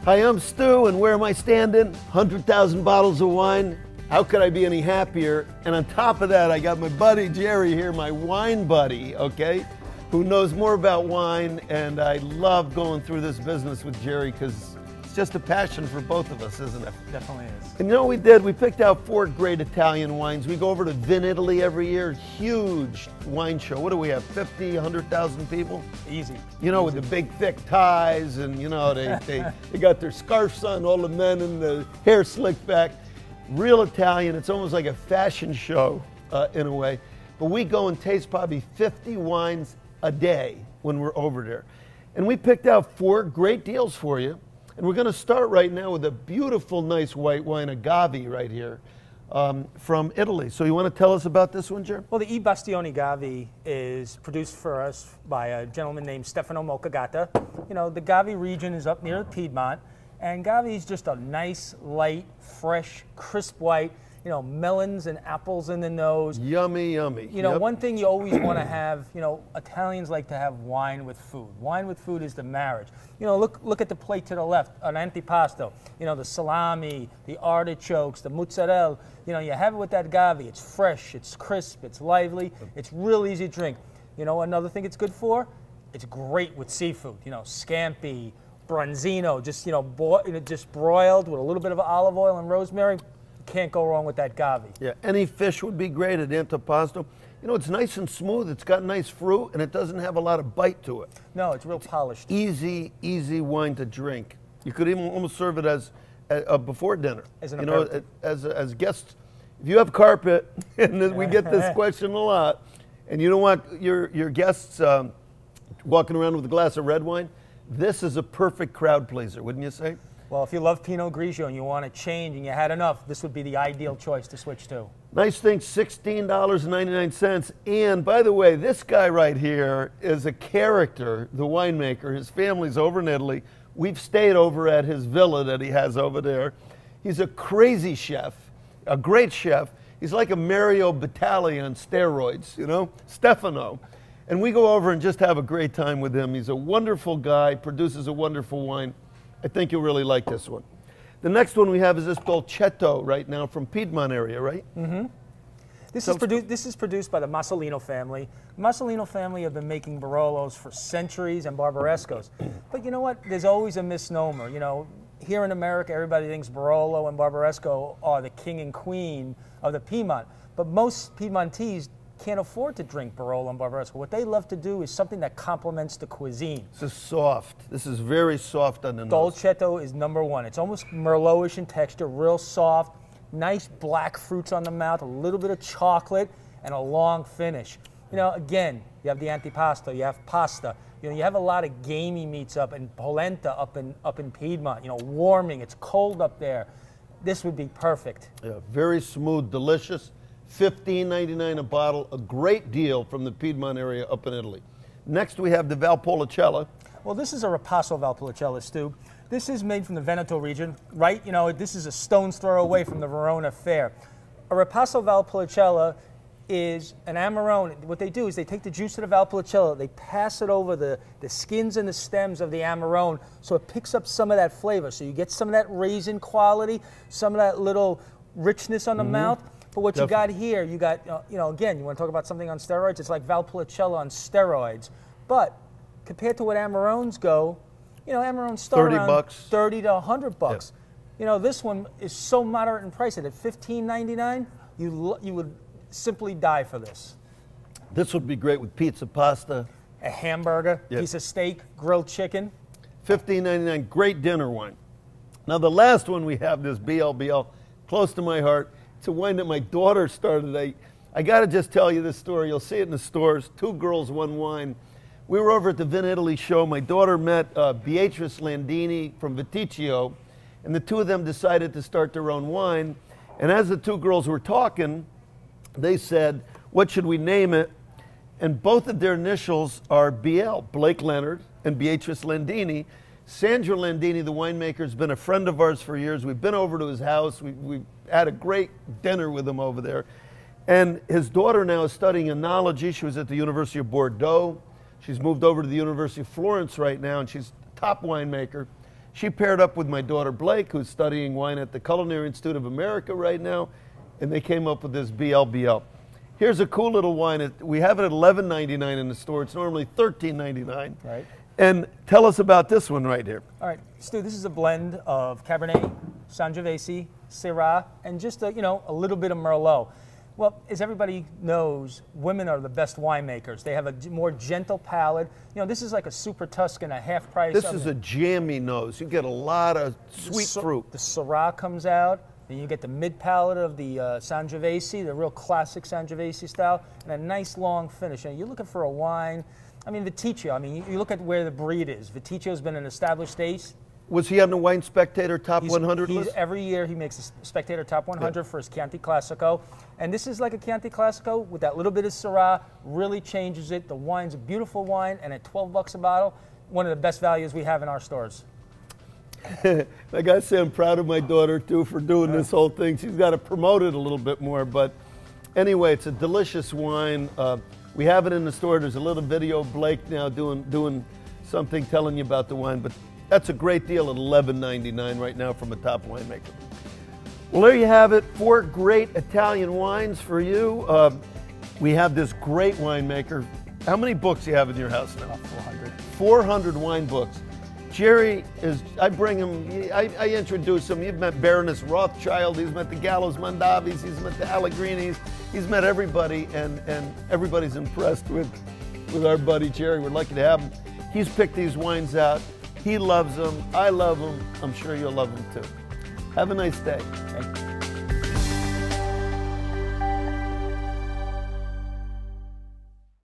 Hi, I'm Stu, and where am I standing? 100,000 bottles of wine. How could I be any happier? And on top of that, I got my buddy Jerry here, my wine buddy, okay, who knows more about wine, and I love going through this business with Jerry because it's just a passion for both of us, isn't it? Definitely is. And you know what we did? We picked out 4 great Italian wines. We go over to Vin Italy every year, huge wine show. What do we have, 50, 100,000 people? Easy. You know, with the big thick ties, and you know, they got their scarves on, all the men, and the hair slicked back. Real Italian. It's almost like a fashion show in a way. But we go and taste probably 50 wines a day when we're over there. And we picked out 4 great deals for you. And we're going to start right now with a beautiful, nice white wine, Agave, right here from Italy. So you want to tell us about this one, Jer? Well, the I Bastioni Gavi is produced for us by a gentleman named Stefano Moccagatta. You know, the Gavi region is up near Piedmont, and Gavi is just a nice, light, fresh, crisp white. You know, melons and apples in the nose. Yummy, yummy. You know, yep. One thing you always want to have, you know, Italians like to have wine with food. Wine with food is the marriage. You know, look at the plate to the left, an antipasto. You know, the salami, the artichokes, the mozzarella. You know, you have it with that Gavi. It's fresh, it's crisp, it's lively, it's real easy to drink. You know, another thing it's good for, it's great with seafood. You know, scampi, branzino, just, you know, just broiled with a little bit of olive oil and rosemary. Can't go wrong with that Gavi. Yeah, any fish would be great at antipasto. You know, it's nice and smooth. It's got nice fruit, and it doesn't have a lot of bite to it. No, it's real polished. Easy wine to drink. You could even almost serve it as before dinner. As an aperitif. As guests. If you have carpet, and we get this question a lot, and you don't want your guests walking around with a glass of red wine, this is a perfect crowd pleaser, wouldn't you say? Well, if you love Pinot Grigio and you want to change and you had enough, this would be the ideal choice to switch to. Nice thing, $16.99. And by the way, this guy right here is a character, the winemaker. His family's over in Italy. We've stayed over at his villa that he has over there. He's a crazy chef, a great chef. He's like a Mario Batali on steroids, you know, Stefano. And we go over and just have a great time with him. He's a wonderful guy, produces a wonderful wine. I think you'll really like this one. The next one we have is this Dolcetto right now from Piedmont area, right? Mm-hmm. This is produced by the Masolino family. The Masolino family have been making Barolos for centuries and Barbarescos. But you know what? There's always a misnomer. You know, here in America, everybody thinks Barolo and Barbaresco are the king and queen of the Piedmont. But most Piedmontese can't afford to drink Barolo and Barbaresco. What they love to do is something that complements the cuisine. This is soft. This is very soft on the nose. Dolcetto is #1. It's almost Merlotish in texture, real soft, nice black fruits on the mouth, a little bit of chocolate, and a long finish. You know, again, you have the antipasto, you have pasta. You know, you have a lot of gamey meats up in polenta up in Piedmont. You know, warming. It's cold up there. This would be perfect. Yeah, very smooth, delicious. $15.99 a bottle, a great deal from the Piedmont area up in Italy. Next we have the Valpolicella. Well, this is a Ripasso Valpolicella, Stu. This is made from the Veneto region, right? You know, this is a stone's throw away from the Verona Fair. A Ripasso Valpolicella is an Amarone. What they do is they take the juice of the Valpolicella, they pass it over the skins and the stems of the Amarone so it picks up some of that flavor. So you get some of that raisin quality, some of that little richness on the mouth. But what you got here, you got, you know, again, you want to talk about something on steroids, it's like Valpolicella on steroids. But compared to what Amarones go, you know, Amarones start 30 around bucks. 30 to 100 bucks. Yep. You know, this one is so moderate in price that at $15.99, you would simply die for this. This would be great with pizza, pasta. A hamburger, piece of steak, grilled chicken. $15.99, great dinner wine. Now the last one we have, this BLBL, close to my heart. It's a wine that my daughter started. I got to just tell you this story. You'll see it in the stores. 2 girls, 1 wine. We were over at the Vin Italy show. My daughter met Beatrice Landini from Viticcio, and the 2 of them decided to start their own wine. And as the 2 girls were talking, they said, what should we name it? And both of their initials are BL, Blake Leonard and Beatrice Landini. Sandro Landini, the winemaker, has been a friend of ours for years. We've been over to his house. We had a great dinner with him over there. And his daughter now is studying enology. She was at the University of Bordeaux. She's moved over to the University of Florence right now, and she's a top winemaker. She paired up with my daughter Blake, who's studying wine at the Culinary Institute of America right now, and they came up with this BLBL. Here's a cool little wine. We have it at $11.99 in the store. It's normally $13.99. Right. And tell us about this one right here. All right, Stu, this is a blend of Cabernet, Sangiovese, Syrah, and just a little bit of Merlot. Well, as everybody knows, women are the best winemakers. They have a more gentle palate. This is like a Super Tuscan, a half price. This is a jammy nose. You get a lot of sweet fruit. The Syrah comes out, then you get the mid palate of the Sangiovese, the real classic Sangiovese style, and a nice long finish. And you're looking for a wine. I mean, Viticcio, you look at where the breed is. Viticcio's been an established ace. Was he on the Wine Spectator Top 100 list? Every year he makes a Spectator Top 100 for his Chianti Classico. And this is like a Chianti Classico with that little bit of Syrah, really changes it. The wine's a beautiful wine, and at $12 a bottle, one of the best values we have in our stores. I got to say I'm proud of my daughter, too, for doing this whole thing. She's got to promote it a little bit more. But anyway, it's a delicious wine. We have it in the store. There's a little video of Blake now doing something telling you about the wine. But that's a great deal at $11.99 right now from a top winemaker. Well, there you have it. 4 great Italian wines for you. We have this great winemaker. How many books do you have in your house now? About 400. 400 wine books. Jerry I bring him, I introduce him. You've met Baroness Rothschild. He's met the Gallows Mondavis. He's met the Allegrinis. He's met everybody, and everybody's impressed with our buddy Jerry. We're lucky to have him. He's picked these wines out. He loves them. I love them. I'm sure you'll love them too. Have a nice day. Thank you.